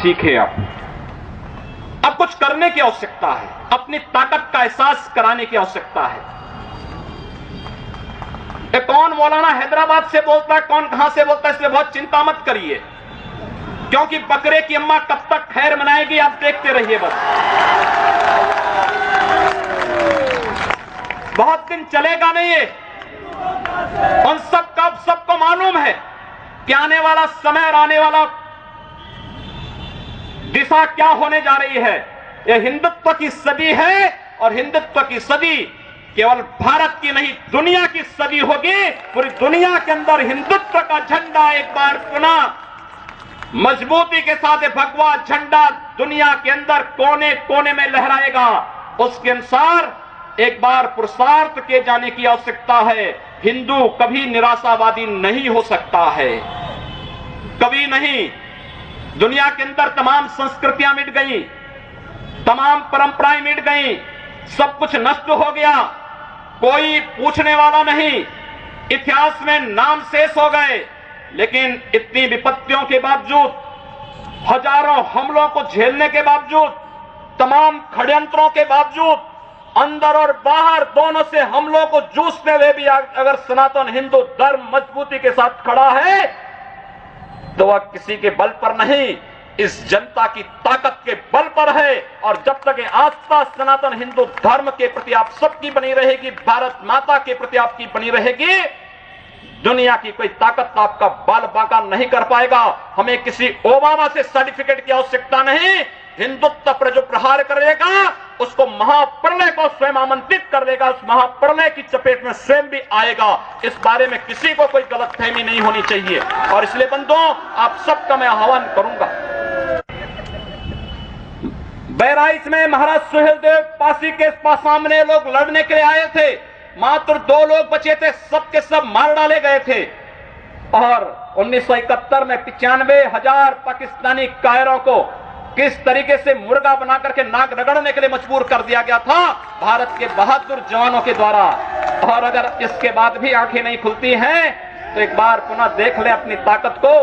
सीखे। अब कुछ करने की आवश्यकता है, अपनी ताकत का एहसास कराने की आवश्यकता है। कौन मौलाना हैदराबाद से बोलता है, कौन कहां से बोलता है, इसलिए बहुत चिंता मत करिए, क्योंकि बकरे की अम्मा कब तक खैर मनाएगी आप देखते रहिए। बस बहुत दिन चलेगा नहीं ये। उन सबको मालूम है कि आने वाला समय और आने वाला दिशा क्या होने जा रही है। यह हिंदुत्व की सदी है और हिंदुत्व की सदी केवल भारत की नहीं दुनिया की सदी होगी। पूरी दुनिया के अंदर हिंदुत्व का झंडा एक बार पुनः मजबूती के साथ भगवा झंडा दुनिया के अंदर कोने कोने में लहराएगा। उसके अनुसार एक बार पुरुषार्थ किए जाने की आवश्यकता है। हिंदू कभी निराशावादी नहीं हो सकता है, कभी नहीं। दुनिया के अंदर तमाम संस्कृतियां मिट गई, तमाम परंपराएं मिट गई, सब कुछ नष्ट हो गया, कोई पूछने वाला नहीं, इतिहास में नाम शेष हो गए। लेकिन इतनी विपत्तियों के बावजूद, हजारों हमलों को झेलने के बावजूद, तमाम षड्यंत्रों के बावजूद, अंदर और बाहर दोनों से हमलों को जूझते हुए भी अगर सनातन हिंदू धर्म मजबूती के साथ खड़ा है तो वह किसी के बल पर नहीं, इस जनता की ताकत के बल पर है। और जब तक ये आस्था सनातन हिंदू धर्म के प्रति आप सबकी बनी रहेगी, भारत माता के प्रति आपकी बनी रहेगी, दुनिया की कोई ताकत आपका बाल बांका नहीं कर पाएगा। हमें किसी ओबामा से सर्टिफिकेट की आवश्यकता नहीं। हिंदुत्व पर जो प्रहार करेगा उसको महाप्रलय को स्वयं आमंत्रित कर देगा, उस महाप्रलय की चपेट में स्वयं भी आएगा। इस बारे में किसी को कोई गलतफहमी नहीं होनी चाहिए। और इसलिए बंधुओं, आप सबका मैं आह्वान करूंगा। बहराइच में महाराज सुहेलदेव पासी के सामने लोग लड़ने के लिए आए थे, मात्र 2 लोग बचे थे, सब के सब मार डाले गए थे। और 1971 में 95,000 पाकिस्तानी कायरों को किस तरीके से मुर्गा बना करके नाक रगड़ने के लिए मजबूर कर दिया गया था भारत के बहादुर जवानों के द्वारा। और अगर इसके बाद भी आंखें नहीं खुलती हैं तो एक बार पुनः देख ले अपनी ताकत को।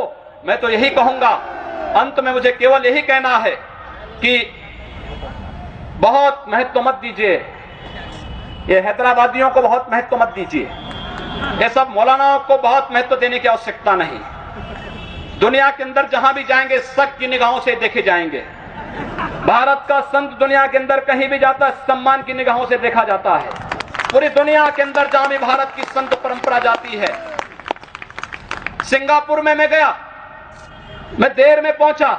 मैं तो यही कहूंगा, अंत में मुझे केवल यही कहना है कि बहुत महत्व मत दीजिए, ये हैदराबादियों को बहुत महत्व मत दीजिए, ये सब मौलानाओं को बहुत महत्व देने की आवश्यकता नहीं। दुनिया के अंदर जहां भी जाएंगे शक की निगाहों से देखे जाएंगे। भारत का संत दुनिया के अंदर कहीं भी जाता है सम्मान की निगाहों से देखा जाता है। पूरी दुनिया के अंदर जहां भी भारत की संत परंपरा जाती है। सिंगापुर में मैं गया, मैं देर में पहुंचा,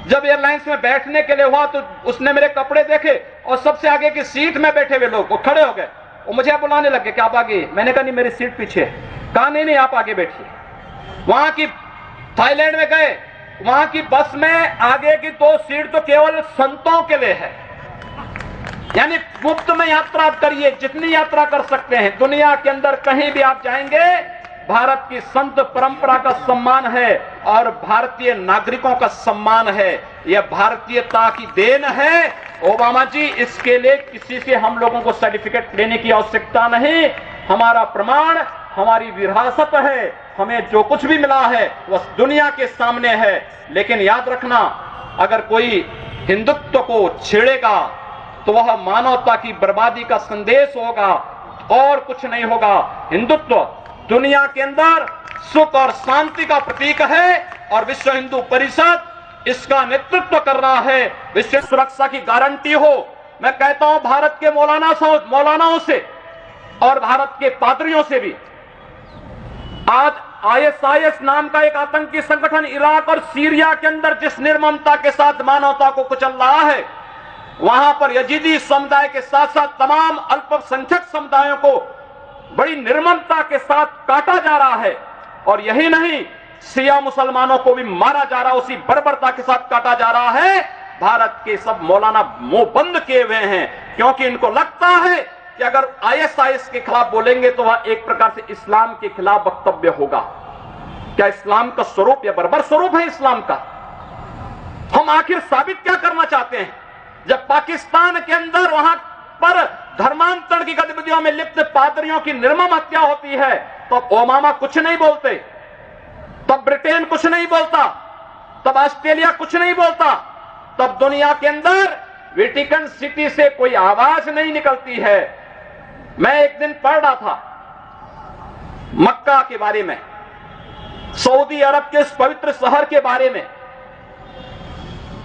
जब एयरलाइंस में बैठने के लिए हुआ तो उसने मेरे कपड़े देखे और सबसे आगे की सीट में बैठे हुए लोग वो खड़े हो गए, वो मुझे बुलाने लगे कि आप आगे। मैंने कहा नहीं, मेरी सीट पीछे। कहा नहीं आप आगे बैठिए। वहां की थाईलैंड में गए, वहां की बस में आगे की 2 सीट तो केवल संतों के लिए है, यानी मुफ्त में यात्रा करिए, जितनी यात्रा कर सकते हैं। दुनिया के अंदर कहीं भी आप जाएंगे भारत की संत परंपरा का सम्मान है और भारतीय नागरिकों का सम्मान है। यह भारतीयता की देन है। ओबामा जी, इसके लिए किसी से हम लोगों को सर्टिफिकेट लेने की आवश्यकता नहीं। हमारा प्रमाण हमारी विरासत है, हमें जो कुछ भी मिला है वह दुनिया के सामने है। लेकिन याद रखना, अगर कोई हिंदुत्व को छेड़ेगा तो वह मानवता की बर्बादी का संदेश होगा और कुछ नहीं होगा। हिंदुत्व दुनिया के अंदर सुख और शांति का प्रतीक है और विश्व हिंदू परिषद इसका नेतृत्व कर रहा है। विश्व सुरक्षा की गारंटी हो। मैं कहता हूं भारत के मौलानाओं से और भारत के पादरियों से भी, आज ISIS नाम का एक आतंकी संगठन इराक और सीरिया के अंदर जिस निर्ममता के साथ मानवता को कुचल रहा है, वहां पर यजीदी समुदाय के साथ साथ तमाम अल्पसंख्यक समुदायों को बड़ी निर्ममता के साथ काटा जा रहा है। और यही नहीं, शिया मुसलमानों को भी मारा जा रहा है, उसी बर्बरता के साथ काटा जा रहा है। भारत के सब मौलाना मुंह बंद किए हुए हैं, क्योंकि इनको लगता है कि अगर ISIS के खिलाफ बोलेंगे तो वह एक प्रकार से इस्लाम के खिलाफ वक्तव्य होगा। क्या इस्लाम का स्वरूप या बर्बर स्वरूप है इस्लाम का? हम आखिर साबित क्या करना चाहते हैं? जब पाकिस्तान के अंदर वहां पर धर्मांतरण की गतिविधियों में लिप्त पादरियों की निर्मम हत्या होती है तो ओबामा कुछ नहीं बोलते, तब ब्रिटेन कुछ नहीं बोलता, तब ऑस्ट्रेलिया कुछ नहीं बोलता, तब दुनिया के अंदर वेटिकन सिटी से कोई आवाज नहीं निकलती है। मैं एक दिन पढ़ रहा था मक्का के बारे में, सऊदी अरब के इस पवित्र शहर के बारे में।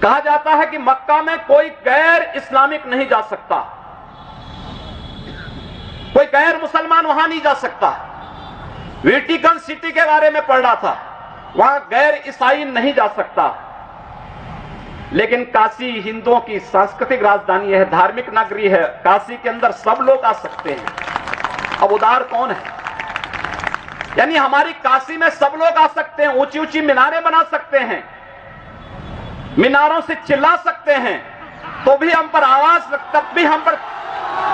कहा जाता है कि मक्का में कोई गैर इस्लामिक नहीं जा सकता, कोई गैर मुसलमान वहां नहीं जा सकता। वेटिकन सिटी के बारे में पढ़ रहा था, वहां गैर ईसाई नहीं जा सकता। लेकिन काशी हिंदुओं की सांस्कृतिक राजधानी है, धार्मिक नगरी है, काशी के अंदर सब लोग आ सकते हैं। अब उदार कौन है? यानी हमारी काशी में सब लोग आ सकते हैं, ऊंची ऊंची मीनारें बना सकते हैं, मीनारों से चिल्ला सकते हैं, तो भी हम पर आवाज, तब भी हम पर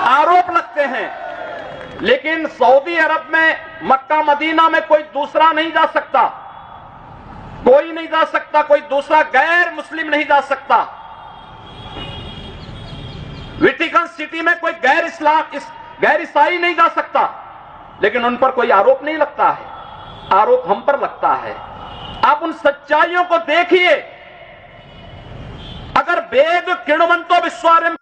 आरोप लगते हैं। लेकिन सऊदी अरब में, मक्का मदीना में कोई दूसरा नहीं जा सकता, कोई नहीं जा सकता, कोई दूसरा गैर मुस्लिम नहीं जा सकता। वेटिकन सिटी में कोई गैर ईसाई नहीं जा सकता, लेकिन उन पर कोई आरोप नहीं लगता है, आरोप हम पर लगता है। आप उन सच्चाइयों को देखिए। अगर वेद किण्वन्तो विश्वारं